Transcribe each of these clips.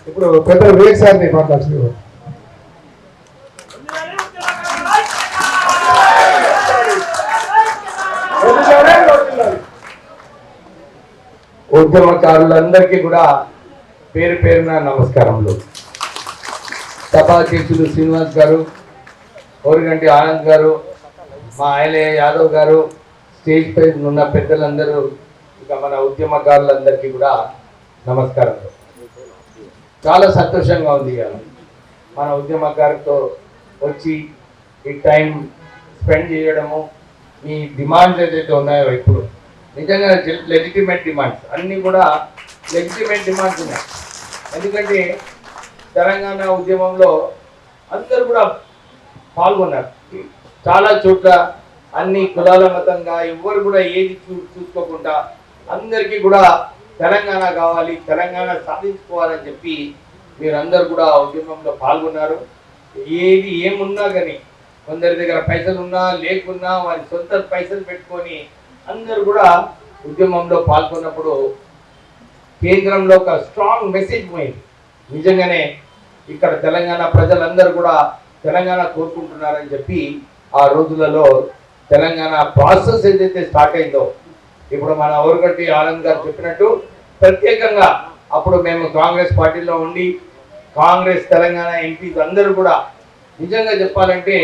ఇప్పుడు పెద్ద వివేక్ సార్ని మాట్లాడుతున్నారు. ఉద్యమకారులందరికీ కూడా పేరు పేరున నమస్కారములు. సభాధ్యక్షులు శ్రీనివాస్ గారు, కోరిగంటి ఆనంద్ గారు, మా ఆయలయ్య యాదవ్ గారు, స్టేజ్ పై ఉన్న పెద్దలందరూ, ఇక మన ఉద్యమకారులందరికీ కూడా నమస్కారాలు. చాలా సంతోషంగా ఉంది మన ఉద్యమకారులతో వచ్చి ఈ టైం స్పెండ్ చేయడము. మీ డిమాండ్స్ ఏదైతే ఉన్నాయో ఇప్పుడు నిజంగా లెజిటిమేట్ డిమాండ్స్ అన్నీ కూడా లెజిటిమేట్ డిమాండ్స్ ఉన్నాయి. ఎందుకంటే తెలంగాణ ఉద్యమంలో అందరూ కూడా పాల్గొన్నారు. చాలా చోట్ల అన్ని కులాల మతంగా ఎవరు కూడా ఏది చూసుకోకుండా అందరికీ కూడా తెలంగాణ కావాలి, తెలంగాణ సాధించుకోవాలని చెప్పి మీరందరూ కూడా ఉద్యమంలో పాల్గొన్నారు. ఏది ఏమున్నా కానీ కొందరి దగ్గర పైసలు ఉన్నా లేకున్నా వారి సొంత పైసలు పెట్టుకొని అందరూ కూడా ఉద్యమంలో పాల్గొన్నప్పుడు కేంద్రంలో ఒక స్ట్రాంగ్ మెసేజ్ పోయింది. నిజంగానే ఇక్కడ తెలంగాణ ప్రజలందరూ కూడా తెలంగాణ కోరుకుంటున్నారని చెప్పి ఆ రోజులలో తెలంగాణ ప్రాసెస్ ఏదైతే స్టార్ట్ అయిందో, ఇప్పుడు మన ఓరుగంటి ఆనంద్ గారు చెప్పినట్టు ప్రత్యేకంగా అప్పుడు మేము కాంగ్రెస్ పార్టీలో ఉండి కాంగ్రెస్ తెలంగాణ ఎంపీస్ అందరూ కూడా నిజంగా చెప్పాలంటే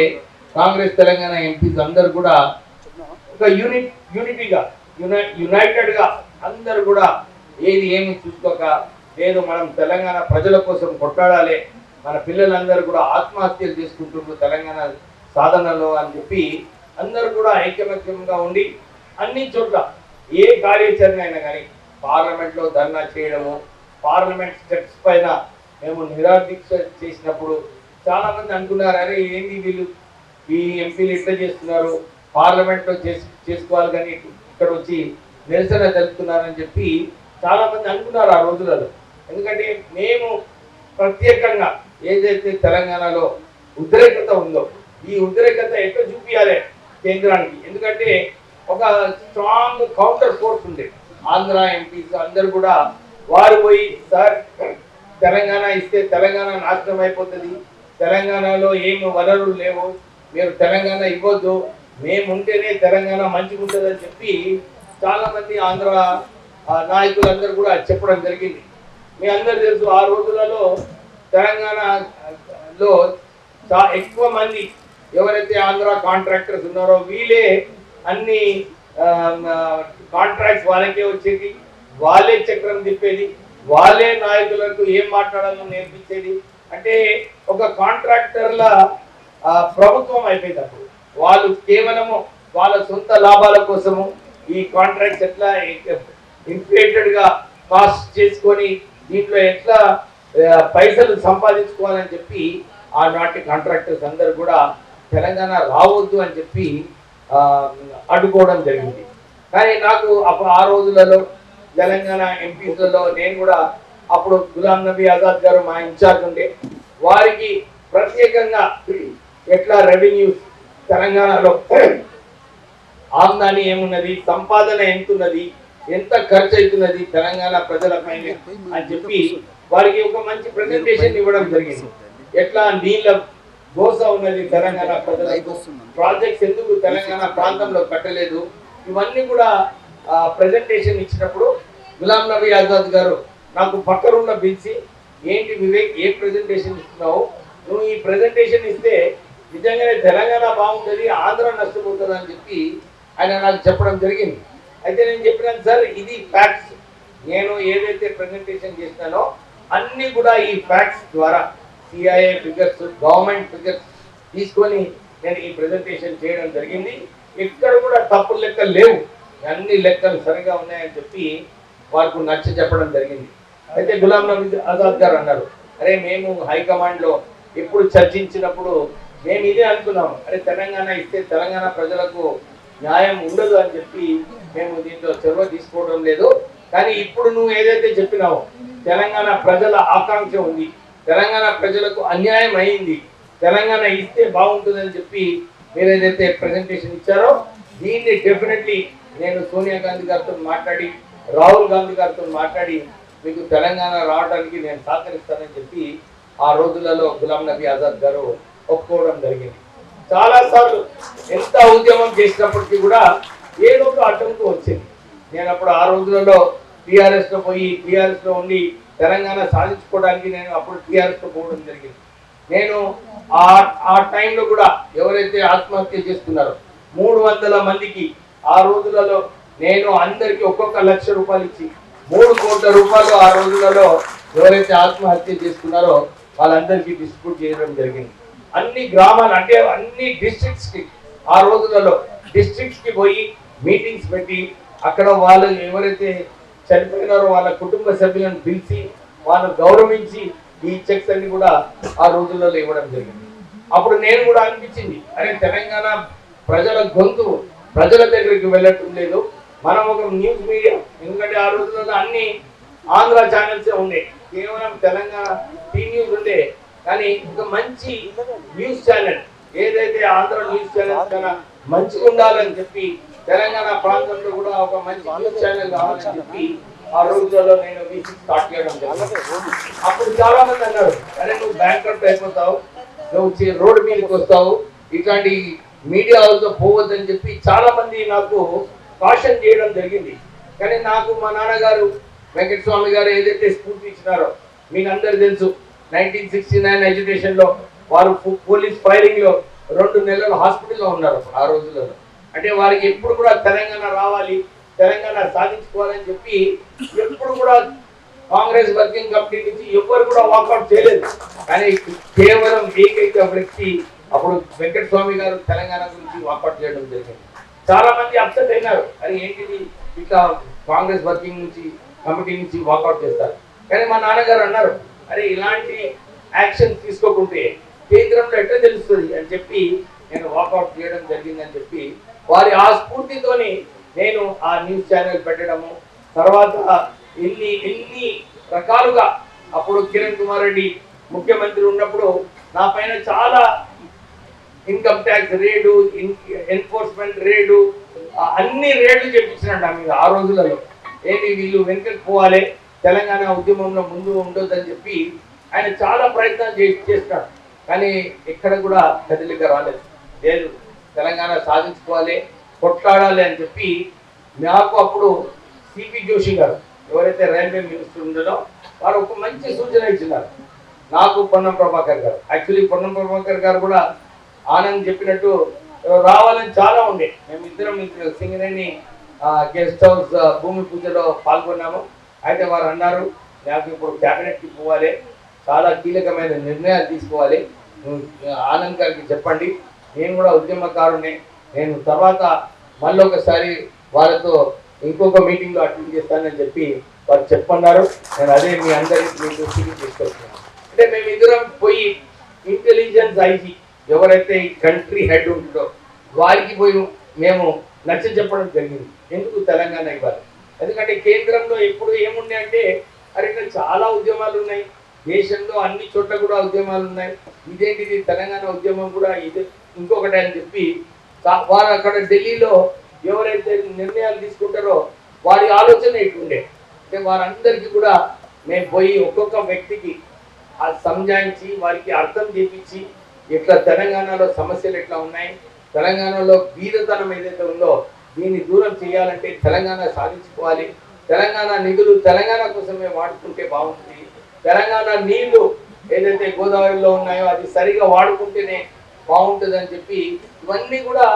కాంగ్రెస్ తెలంగాణ ఎంపీస్ అందరూ కూడా ఒక యూనిటీగా యునైటెడ్గా అందరూ కూడా ఏది ఏమి చూసుకోక లేదు మనం తెలంగాణ ప్రజల కోసం కొట్లాడాలి, మన పిల్లలందరూ కూడా ఆత్మహత్యలు చేసుకుంటున్నారు తెలంగాణ సాధనలో అని చెప్పి అందరూ కూడా ఐకమత్యంగా ఉండి అన్ని చోట్ల ఏ కార్యాచరణ అయినా కానీ పార్లమెంట్లో ధర్నా చేయడము, పార్లమెంట్ స్టెప్స్ పైన మేము నిరాదీక్ష చేసినప్పుడు చాలా మంది అనుకున్నారు, అరే ఏంటి వీళ్ళు ఈ ఎంపీలు ఇట్లా చేస్తున్నారు, పార్లమెంట్లో చేసుకోవాలి కానీ ఇక్కడ వచ్చి నిరసన తెలుపుతున్నారని చెప్పి చాలా మంది అనుకున్నారు ఆ రోజులలో. ఎందుకంటే మేము ప్రత్యేకంగా ఏదైతే తెలంగాణలో ఉద్రేకత ఉందో ఈ ఉద్రేకత ఎట్లా చూపించాలి కేంద్రానికి, ఎందుకంటే ఒక స్ట్రాంగ్ కౌంటర్ ఫోర్స్ ఉంది. ఆంధ్ర ఎంపీస్ అందరు కూడా వారు పోయి సార్ తెలంగాణ ఇస్తే తెలంగాణ నాశనం అయిపోతుంది, తెలంగాణలో ఏమి వనరులు లేవు, మీరు తెలంగాణ ఇవ్వద్దు, మేము ఉంటేనే తెలంగాణ మంచిగా ఉంటుందని చెప్పి చాలా మంది ఆంధ్ర నాయకులందరూ కూడా చెప్పడం జరిగింది. మీ అందరు తెలుసు ఆ రోజులలో తెలంగాణలో ఎక్కువ మంది ఎవరైతే ఆంధ్ర కాంట్రాక్టర్స్ ఉన్నారో వీళ్ళే అన్ని కాంట్రాక్ట్స్ వాళ్ళకే వచ్చేది, వాళ్ళే చక్రం తిప్పేది, వాళ్ళే నాయకులకు ఏం మాట్లాడాలో నేర్పించేది. అంటే ఒక కాంట్రాక్టర్ల ప్రభుత్వం అయిపోయింది. అప్పుడు వాళ్ళు కేవలము వాళ్ళ సొంత లాభాల కోసము ఈ కాంట్రాక్ట్స్ ఎట్లా ఇన్ఫ్లేటెడ్ గా కాస్ట్ చేసుకొని దీంట్లో ఎట్లా పైసలు సంపాదించుకోవాలని చెప్పి ఆనాటి కాంట్రాక్టర్స్ అందరు కూడా తెలంగాణ రావద్దు అని చెప్పి అడ్డుకోవడం జరిగింది. కానీ నాకు అప్పుడు ఆ రోజులలో తెలంగాణ ఎంపీలలో నేను కూడా అప్పుడు గులాం నబీ ఆజాద్ గారు మా ఇన్ఛార్జ్ ఉండే, వారికి ప్రత్యేకంగా ఎట్లా రెవెన్యూస్ తెలంగాణలో ఆమ్దాని ఏమున్నది, సంపాదన ఎంతున్నది, ఎంత ఖర్చు అవుతున్నది తెలంగాణ ప్రజలపైన అని చెప్పి వారికి ఒక మంచి ప్రెజెంటేషన్ ఇవ్వడం జరిగింది. ఎట్లా నీళ్ళ దోస ఉన్నది తెలంగాణ ప్రజలకు, ప్రాజెక్ట్స్ ఎందుకు తెలంగాణ ప్రాంతంలో కట్టలేదు, ఇవన్నీ కూడా ప్రెజెంటేషన్ ఇచ్చినప్పుడు గులాం నబీ ఆజాద్ గారు నాకు పక్క రూమ్లో పిలిచి, ఏంటి వివేక్ ఏ ప్రెజెంటేషన్ ఇస్తున్నావు, నువ్వు ఈ ప్రెజెంటేషన్ ఇస్తే నిజంగానే తెలంగాణ బాగుంటుంది, ఆంధ్ర నష్టపోతుంది అని చెప్పి ఆయన నాకు చెప్పడం జరిగింది. అయితే నేను చెప్పినాను సార్ ఇది ఫ్యాక్ట్స్, నేను ఏదైతే ప్రెజెంటేషన్ చేసినానో అన్నీ కూడా ఈ ఫ్యాక్ట్స్ ద్వారా సిఐఏ ఫిగర్స్ గవర్నమెంట్ ఫిగర్స్ తీసుకొని నేను ఈ ప్రెజెంటేషన్ చేయడం జరిగింది. ఎక్కడ కూడా తప్పుడు లెక్కలు లేవు, అన్ని లెక్కలు సరిగా ఉన్నాయని చెప్పి వారికి నచ్చ చెప్పడం జరిగింది. అయితే గులాం నబీ ఆజాద్ గారు అన్నారు, అరే మేము హైకమాండ్లో ఎప్పుడు చర్చించినప్పుడు మేము ఇదే అనుకున్నాము, అరే తెలంగాణ ఇస్తే తెలంగాణ ప్రజలకు న్యాయం ఉండదు అని చెప్పి మేము దీంట్లో చొరవ తీసుకోవడం లేదు. కానీ ఇప్పుడు నువ్వు ఏదైతే చెప్పినావో తెలంగాణ ప్రజల ఆకాంక్ష ఉంది, తెలంగాణ ప్రజలకు అన్యాయం అయింది, తెలంగాణ ఇస్తే బాగుంటుందని చెప్పి మీరు ఏదైతే ప్రెజెంటేషన్ ఇచ్చారో దీన్ని డెఫినెట్లీ నేను సోనియా గాంధీ గారితో మాట్లాడి రాహుల్ గాంధీ గారితో మాట్లాడి మీకు తెలంగాణ రావడానికి నేను సహకరిస్తానని చెప్పి ఆ రోజులలో గులాం నబీ ఆజాద్ గారు ఒప్పుకోవడం జరిగింది. చాలాసార్లు ఎంత ఉద్యమం చేసినప్పటికీ కూడా ఏదో ఒక అడ్డంకు వచ్చింది. నేను అప్పుడు ఆ రోజులలో టీఆర్ఎస్లో పోయి టీఆర్ఎస్లో ఉండి తెలంగాణ సాధించుకోవడానికి నేను అప్పుడు టీఆర్ఎస్లో పోవడం జరిగింది. నేను ఆ టైంలో కూడా ఎవరైతే ఆత్మహత్య చేస్తున్నారో 300 మందికి ఆ రోజులలో నేను అందరికీ ఒక్కొక్క ₹1,00,000 ఇచ్చి 3 కోట్ల రూపాయలు ఆ రోజులలో ఎవరైతే ఆత్మహత్య చేస్తున్నారో వాళ్ళందరికీ డిస్ట్రిబ్యూట్ చేయడం జరిగింది. అన్ని గ్రామాలు అంటే అన్ని డిస్ట్రిక్ట్స్ కి ఆ రోజులలో డిస్ట్రిక్ట్స్ కి పోయి మీటింగ్స్ పెట్టి అక్కడ వాళ్ళు ఎవరైతే చనిపోయినారో వాళ్ళ కుటుంబ సభ్యులను పిలిచి వాళ్ళు గౌరవించి ఈ చెక్స్ అన్ని కూడా ఆ రోజులలో ఇవ్వడం జరిగింది. అప్పుడు నేను కూడా అనిపించింది, అరే తెలంగాణ ప్రజల గొంతు ప్రజల దగ్గరికి వెళ్ళటం లేదు, మనం ఒక న్యూస్ మీడియా, ఎందుకంటే ఆ రోజులలో అన్ని ఆంధ్ర ఛానల్స్ ఉండే, కేవలం తెలంగాణ టీ న్యూస్ ఉండే, కానీ ఒక మంచి న్యూస్ ఛానల్ ఏదైతే ఆంధ్ర న్యూస్ ఛానల్ కన్నా మంచిగా ఉండాలని చెప్పి తెలంగాణ ప్రాంతంలో కూడా ఒక మంచి న్యూస్ ఛానల్ కావాలని చెప్పి ఆ రోజులలో నేను స్టార్ట్ చేయడం జరిగింది. అప్పుడు చాలా మంది అన్నారు, అరే నువ్వు బ్యాంకర్ట్ అయిపోతావు, నువ్వు రోడ్డు మీదకి వస్తావు, ఇట్లాంటి మీడియా హౌస్లో పోవద్దని చెప్పి చాలా మంది నాకు కాషన్ చేయడం జరిగింది. కానీ నాకు మా నాన్నగారు వెంకటస్వామి గారు ఏదైతే స్ఫూర్తి ఇచ్చినారో మీకు అందరు తెలుసు. 1969 ఎడ్యుకేషన్ లో వారు పోలీస్ ఫైరింగ్ లో 2 నెలలు హాస్పిటల్లో ఉన్నారు ఆ రోజులలో. అంటే వారికి ఎప్పుడు కూడా తెలంగాణ రావాలి, తెలంగాణ సాధించుకోవాలని చెప్పి ఎప్పుడు కూడా కాంగ్రెస్ వర్కింగ్ కమిటీ నుంచి ఎవ్వరు కూడా వాకౌట్ చేయలేదు. కానీ కేవలం ఏకైక వ్యక్తి అప్పుడు వెంకటస్వామి గారు తెలంగాణ గురించి వాకౌట్ చేయడం జరిగింది. చాలా మంది అప్సెట్ అయినారు, అది ఏంటిది ఇట్లా కాంగ్రెస్ వర్కింగ్ నుంచి కమిటీ నుంచి వాకౌట్ చేస్తారు. కానీ మా నాన్నగారు అన్నారు, అరే ఇలాంటి యాక్షన్ తీసుకోకుంటే కేంద్రంలో ఎట్లా తెలుస్తుంది అని చెప్పి నేను వాకౌట్ చేయడం జరిగిందని చెప్పి వారి ఆ స్ఫూర్తితోని నేను ఆ న్యూస్ ఛానల్ పెట్టడము. తర్వాత ఎన్ని రకాలుగా అప్పుడు కిరణ్ కుమార్ రెడ్డి ముఖ్యమంత్రి ఉన్నప్పుడు నా పైన చాలా ఇన్కమ్ ట్యాక్స్ రేడు, ఎన్ఫోర్స్మెంట్ రేడు, అన్ని రేట్లు చెప్పించినట్టు మీద ఆ రోజులలో. ఏంటి వీళ్ళు వెనుకకు పోవాలి, తెలంగాణ ఉద్యమంలో ముందు ఉండొద్దని చెప్పి ఆయన చాలా ప్రయత్నాలు చేస్తున్నాడు. కానీ ఎక్కడ కూడా కదలిక రాలేదు. లేదు తెలంగాణ సాధించుకోవాలి, కొట్లాడాలి అని చెప్పి నాకు అప్పుడు సిపి జోషి గారు ఎవరైతే రైల్వే మినిస్టర్ ఉండదో వారు ఒక మంచి సూచన ఇచ్చినారు. నాకు పొన్నం ప్రభాకర్ గారు, యాక్చువల్లీ పొన్నం ప్రభాకర్ గారు కూడా ఆనంద్ చెప్పినట్టు రావాలని చాలా ఉండే. మేము ఇద్దరం సింగరేణి గెస్ట్ హౌస్ భూమి పూజలో పాల్గొన్నాము. అయితే వారు అన్నారు, నాకు ఇప్పుడు క్యాబినెట్కి పోవాలి, చాలా కీలకమైన నిర్ణయాలు తీసుకోవాలి, ఆనంద్ గారికి చెప్పండి, నేను కూడా ఉద్యమకారునే, నేను తర్వాత మళ్ళీ ఒకసారి వాళ్ళతో ఇంకొక మీటింగ్లో అటెండ్ చేస్తానని చెప్పి వారు చెప్పన్నారు. నేను అదే మీ అందరికీ మీ దృష్టికి తీసుకొస్తున్నాను. అంటే మేము ఇద్దరం పోయి ఇంటెలిజెన్స్ ఐజీ ఎవరైతే ఈ కంట్రీ హెడ్ ఉంటుందో వారికి పోయి మేము నచ్చ చెప్పడం జరిగింది, ఎందుకు తెలంగాణ ఇవ్వాలి. ఎందుకంటే కేంద్రంలో ఎప్పుడు ఏమున్నాయి అంటే, అరే ఇక్కడ చాలా ఉద్యమాలు ఉన్నాయి, దేశంలో అన్ని చోట్ల కూడా ఉద్యమాలు ఉన్నాయి, ఇదేంటిది తెలంగాణ ఉద్యమం కూడా ఇది ఇంకొకటి అని చెప్పి వారు అక్కడ ఢిల్లీలో ఎవరైతే నిర్ణయాలు తీసుకుంటారో వారి ఆలోచన ఇటుండే. అంటే వారందరికీ కూడా మేము పోయి ఒక్కొక్క వ్యక్తికి సంజాయించి వారికి అర్థం చేపించి ఇట్లా తెలంగాణలో సమస్యలు ఎట్లా ఉన్నాయి, తెలంగాణలో బీదతనం ఏదైతే ఉందో దీన్ని దూరం చేయాలంటే తెలంగాణ సాధించుకోవాలి, తెలంగాణ నిధులు తెలంగాణ కోసమే వాడుకుంటే బాగుంటుంది, తెలంగాణ నీళ్లు ఏదైతే గోదావరిలో ఉన్నాయో అది సరిగా వాడుకుంటేనే బాగుంటుంది అని చెప్పి ఇవన్నీ కూడా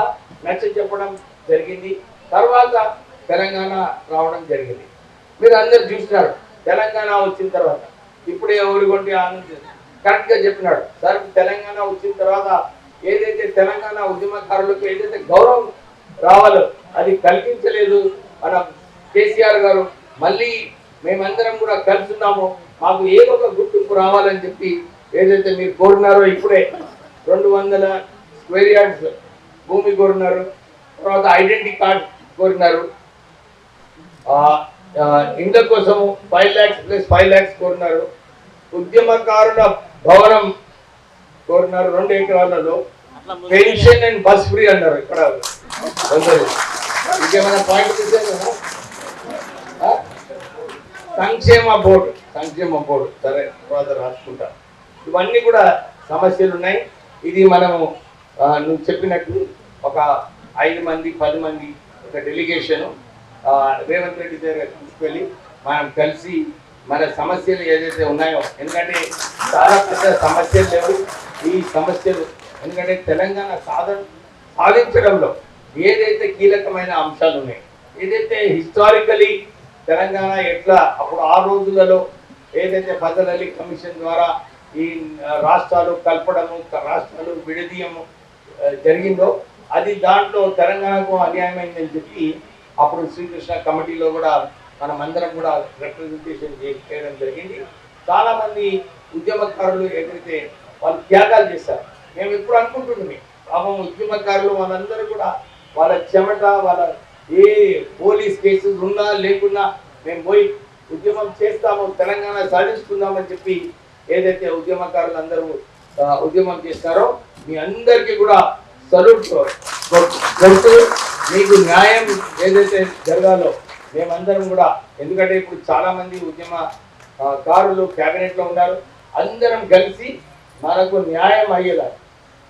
నచ్చ చెప్పడం జరిగింది. తర్వాత తెలంగాణ రావడం జరిగింది. మీరు అందరు చూసినారు తెలంగాణ వచ్చిన తర్వాత. ఇప్పుడే ఎవరు కొంటే ఆనంద్ కరెక్ట్గా చెప్పినాడు, సార్ తెలంగాణ వచ్చిన తర్వాత ఏదైతే తెలంగాణ ఉద్యమకారులకు ఏదైతే గౌరవం రావాలో అది కల్పించలేదు మన కేసీఆర్ గారు. మళ్ళీ మేమందరం కూడా కలిసి ఉన్నాము, మాకు ఏదో ఒక గుర్తింపు రావాలని చెప్పి ఏదైతే మీరు కోరినారో, ఇప్పుడే 200 స్క్వేర్ యార్డ్స్ భూమి కోరినారు, తర్వాత ఐడెంటిటీ కార్డ్ కోరినారు, ఇండ్ల కోసము 5 lakhs + 5 lakhs కోరినారు, ఉద్యమకారుల భవనం కోరినారు 2 ఎకరాలలో, పెన్షన్ అండ్ బస్ ఫ్రీ అన్నారు. ఇక్కడ ఇంకేమైనా పాయింట్ సంక్షేమ బోర్డు సరే తర్వాత రాసుకుంటా. ఇవన్నీ కూడా సమస్యలు ఉన్నాయి. ఇది మనము నువ్వు చెప్పినట్టు ఒక 5 మంది 10 మంది ఒక డెలిగేషను రేవంత్ రెడ్డి దగ్గర తీసుకెళ్ళి మనం కలిసి మన సమస్యలు ఏదైతే ఉన్నాయో, ఎందుకంటే చాలా పెద్ద సమస్యలు లేవు ఈ సమస్యలు. ఎందుకంటే తెలంగాణ సాధించడంలో ఏదైతే కీలకమైన అంశాలు ఉన్నాయి, ఏదైతే హిస్టారికలీ తెలంగాణ ఎట్లా అప్పుడు ఆ రోజులలో ఏదైతే ఫజల్ అలీ కమిషన్ ద్వారా ఈ రాష్ట్రాలు కలపడము, రాష్ట్రాలు విడదీయము జరిగిందో, అది దాంట్లో తెలంగాణకు అన్యాయమైందని చెప్పి అప్పుడు శ్రీకృష్ణ కమిటీలో కూడా మనం అందరం కూడా రిప్రజెంటేషన్ చేయడం జరిగింది. చాలామంది ఉద్యమకారులు ఏదైతే వాళ్ళు త్యాగాలు చేశారు, మేము ఎప్పుడు అనుకుంటున్నామే పాపం ఉద్యమకారులు వాళ్ళందరూ కూడా వాళ్ళ చెమట, వాళ్ళ ఏ పోలీస్ కేసులు ఉన్నా లేకున్నా మేము పోయి ఉద్యమం చేస్తాము, తెలంగాణ సాధించుకుందామని చెప్పి ఏదైతే ఉద్యమకారులు అందరూ ఉద్యమం చేస్తారో మీ అందరికీ కూడా సల్యూట్ కొడుతూ మీకు న్యాయం ఏదైతే జరగాలో మేమందరం కూడా, ఎందుకంటే ఇప్పుడు చాలామంది ఉద్యమకారులు క్యాబినెట్లో ఉన్నారు, అందరం కలిసి మనకు న్యాయం అయ్యేలా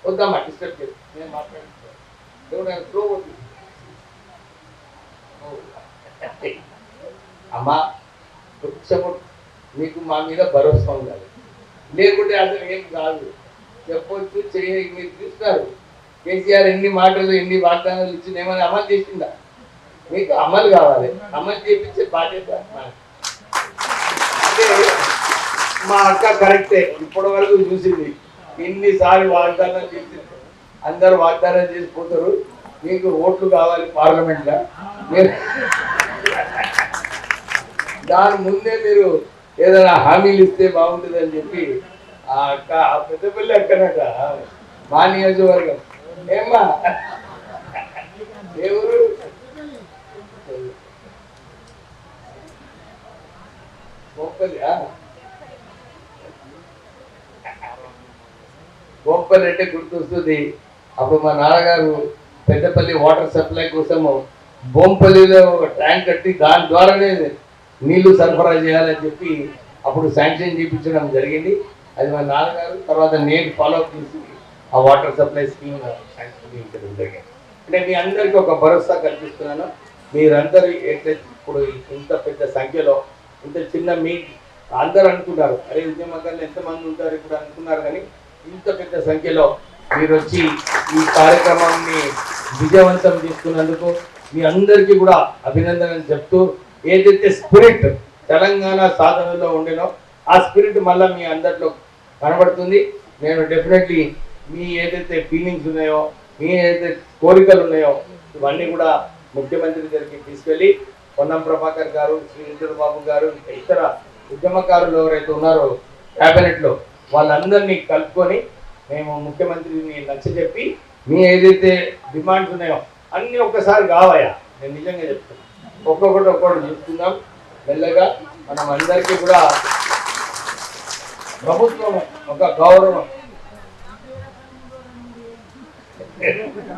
వద్దామా డిస్టర్బ్ చేసి నేను మాట్లాడుతున్నాను. ఫ్లో అమ్మా కొంచెము మీకు మా మీద భరోసా ఉండాలి, లేకుంటే అసలు ఏం కాదు. చెప్పొచ్చు చేయ మీరు చూస్తారు కేసీఆర్ ఎన్ని మాటలు ఎన్ని వాగ్దానాలు ఇచ్చింది, ఏమైనా అమలు చేసిందా? మీకు అమలు కావాలి, అమలు చేయించే బాధ్యత. అంటే మా అక్క కరెక్టే, ఇప్పటి వరకు చూసింది ఇన్నిసార్లు వాగ్దానాలు చేసింది. అందరూ వాగ్దానాలు చేసిపోతారు, మీకు ఓట్లు కావాలి పార్లమెంట్లో, మీరు దాని ముందే మీరు ఏదైనా హామీలు ఇస్తే బాగుంటుంది అని చెప్పి ఆ అక్క, ఆ పెద్దపల్లి అక్కనట మా నియోజకవర్గం. ఏమ్మా ఎవరు గోపల్లి అంటే గుర్తొస్తుంది. అప్పుడు మా నాన్నగారు పెద్దపల్లి వాటర్ సప్లై కోసము బొంపల్లిలో ఒక ట్యాంక్ కట్టి దాని ద్వారానే నీళ్లు సరఫరా చేయాలని చెప్పి అప్పుడు శాంక్షన్ చేయించడం జరిగింది. అది మా నాన్నగారు, తర్వాత నేను ఫాలోఅప్ చేసి ఆ వాటర్ సప్లై స్కీమ్ శాంక్షన్ చేయించడం జరిగింది. అంటే మీ అందరికీ ఒక భరోసా కల్పిస్తున్నాను. మీరందరూ ఎట్లయితే ఇప్పుడు ఇంత పెద్ద సంఖ్యలో ఇంత చిన్న మీ అందరూ అనుకుంటారు, అరే ఉద్యమకారులు ఎంతమంది ఉంటారు ఇప్పుడు అనుకున్నారు, కానీ ఇంత పెద్ద సంఖ్యలో మీరు వచ్చి ఈ కార్యక్రమాన్ని విజయవంతం చేసుకున్నందుకు మీ అందరికీ కూడా అభినందనలు చెప్తూ, ఏదైతే స్పిరిట్ తెలంగాణ సాధనలో ఉండేనో ఆ స్పిరిట్ మళ్ళీ మీ అందరిలో కనబడుతుంది. నేను డెఫినెట్లీ మీ ఏదైతే ఫీలింగ్స్ ఉన్నాయో, మీ ఏదైతే కోరికలు ఉన్నాయో ఇవన్నీ కూడా ముఖ్యమంత్రి దగ్గరికి తీసుకెళ్ళి పొన్నం ప్రభాకర్ గారు, శ్రీధర్ బాబు గారు, ఇతర ఉద్యమకారులు ఎవరైతే ఉన్నారో క్యాబినెట్లో వాళ్ళందరినీ కలుపుకొని మేము ముఖ్యమంత్రిని నచ్చజెప్పి మీ ఏదైతే డిమాండ్స్ ఉన్నాయో అన్నీ ఒక్కసారి కావాయా, నేను నిజంగా చెప్తాను, ఒక్కొక్కటి చూసుకుందాం మెల్లగా. మనం అందరికీ కూడా ప్రభుత్వం ఒక గౌరవం,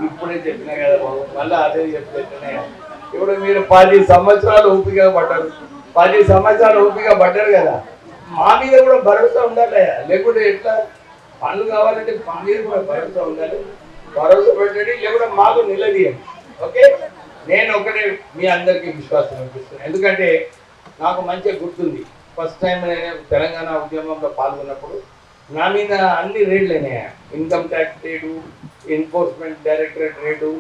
ఇప్పుడే చెప్పినా కదా బాబు, మళ్ళీ అదే చెప్తున్నా. ఇప్పుడు మీరు 10 సంవత్సరాలు ఓపిక పడ్డారు, 10 సంవత్సరాలు ఓపిక పడ్డారు కదా, మా మీద కూడా భరోసా ఉండాలి. లేకుంటే ఎట్లా? పనులు కావాలంటే మా మీద కూడా భరోసా ఉండాలి. భరోసా పెట్టండి, లేకుంటే మాకు నిలదీయండి. ఓకే, నేను ఒకటే మీ అందరికీ విశ్వాసం అనిపిస్తున్నాను. ఎందుకంటే నాకు మంచిగా గుర్తుంది, ఫస్ట్ టైం నేను తెలంగాణ ఉద్యమంలో పాల్గొన్నప్పుడు నా మీద అన్ని రేట్లు అయినాయి. Income tax rate, enforcement directorate rate,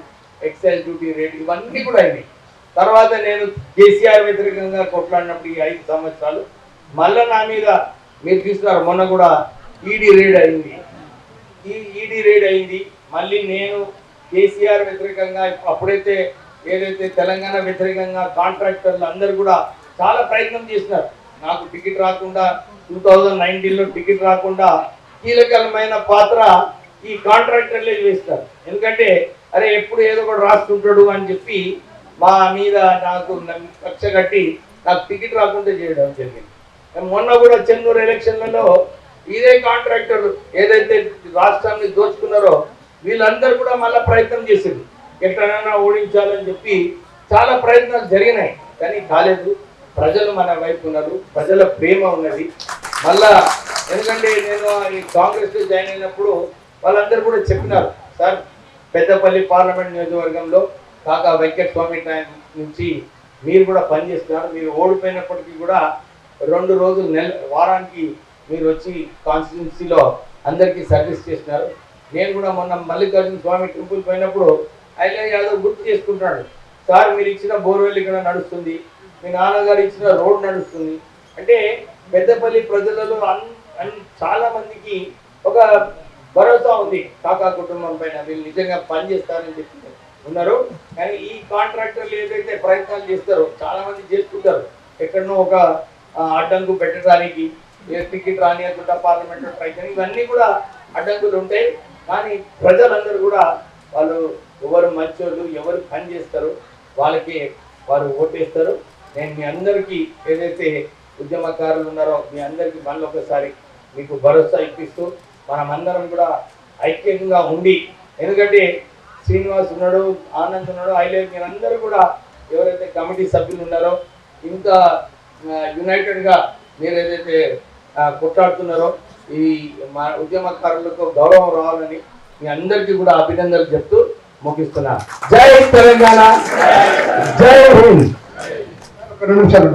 excise duty rate, ఇవన్నీ కూడా అయినాయి. తర్వాత నేను కేసీఆర్ వ్యతిరేకంగా కొట్లాడినప్పుడు ఈ 5 సంవత్సరాలు మళ్ళీ నా మీద మీరు తీసుకున్నారు. మొన్న కూడా ఈడీ రేడ్ అయింది, ఈ ఈడీ రేడ్ అయింది. మళ్ళీ నేను కేసీఆర్ వ్యతిరేకంగా అప్పుడైతే ఏదైతే తెలంగాణ వ్యతిరేకంగా కాంట్రాక్టర్లు అందరూ కూడా చాలా ప్రయత్నం చేసినారు. నాకు టికెట్ రాకుండా 2019లో టికెట్ రాకుండా కీలకమైన పాత్ర ఈ కాంట్రాక్టర్లే చేస్తారు. ఎందుకంటే అరే ఎప్పుడు ఏదో ఒకటి రాస్తుంటాడు అని చెప్పి మా మీద నాకు కక్ష కట్టి నాకు టికెట్ రాకుండా చేయడం జరిగింది. మొన్న కూడా చెన్నూరు ఎలక్షన్లలో ఇదే కాంట్రాక్టర్లు ఏదైతే రాష్ట్రాన్ని దోచుకున్నారో వీళ్ళందరూ కూడా మళ్ళీ ప్రయత్నం చేసింది, ఎట్లనైనా ఓడించాలని చెప్పి చాలా ప్రయత్నాలు జరిగినాయి, కానీ కాలేదు. ప్రజలు మన వైపు ఉన్నారు, ప్రజల ప్రేమ ఉన్నది. మళ్ళా ఎందుకంటే నేను ఈ కాంగ్రెస్లో జాయిన్ అయినప్పుడు వాళ్ళందరూ కూడా చెప్పినారు, సార్ పెద్దపల్లి పార్లమెంట్ నియోజకవర్గంలో కాకా వెంకట స్వామి టైం నుంచి మీరు కూడా పనిచేస్తున్నారు, మీరు ఓడిపోయినప్పటికీ కూడా 2 రోజులు వారానికి మీరు వచ్చి కాన్స్టిట్యున్సీలో అందరికీ సర్వీస్ చేస్తున్నారు. నేను కూడా మొన్న మల్లికార్జున స్వామి టెంపుల్ పోయినప్పుడు ఆయన యాదవ్ గుర్తు చేసుకుంటున్నాడు, సార్ మీరు ఇచ్చిన బోర్వెల్ ఇక్కడ నడుస్తుంది, మీ నాన్నగారు ఇచ్చిన రోడ్ నడుస్తుంది. అంటే పెద్దపల్లి ప్రజలలో చాలా మందికి ఒక భరోసా ఉంది కాకా కుటుంబం పైన, వీళ్ళు నిజంగా పనిచేస్తారని చెప్పి ఉన్నారు. కానీ ఈ కాంట్రాక్టర్లు ఏదైతే ప్రయత్నాలు చేస్తారో చాలా మంది చేసుకుంటారు, ఎక్కడనో ఒక అడ్డంకు పెట్టడానికి, టికెట్ రానియకుండా పార్లమెంట్లో ట్రై చేయడం, ఇవన్నీ కూడా అడ్డంకులు ఉంటాయి. కానీ ప్రజలందరూ కూడా వాళ్ళు ఎవరు మంచోళ్ళు, ఎవరు పని చేస్తారు వాళ్ళకి వారు ఓటేస్తారు. నేను మీ అందరికీ ఏదైతే ఉద్యమకారులు ఉన్నారో మీ అందరికీ మళ్ళీ ఒకసారి మీకు భరోసా ఇప్పిస్తూ మనమందరం కూడా ఐక్యంగా ఉండి, ఎందుకంటే శ్రీనివాస్ ఉన్నాడు, ఆనంద్ ఉన్నాడు, ఐలేఖ్, మీరందరూ కూడా ఎవరైతే కమిటీ సభ్యులు ఉన్నారో ఇంత యునైటెడ్గా మీరు ఏదైతే కొట్లాడుతున్నారో ఈ మా ఉద్యమకారులకు గౌరవం రావాలని మీ అందరికీ కూడా అభినందనలు చెప్తూ ముగిస్తున్నా. జై తెలంగాణ, జై హింద్. 2 నిమిషాలు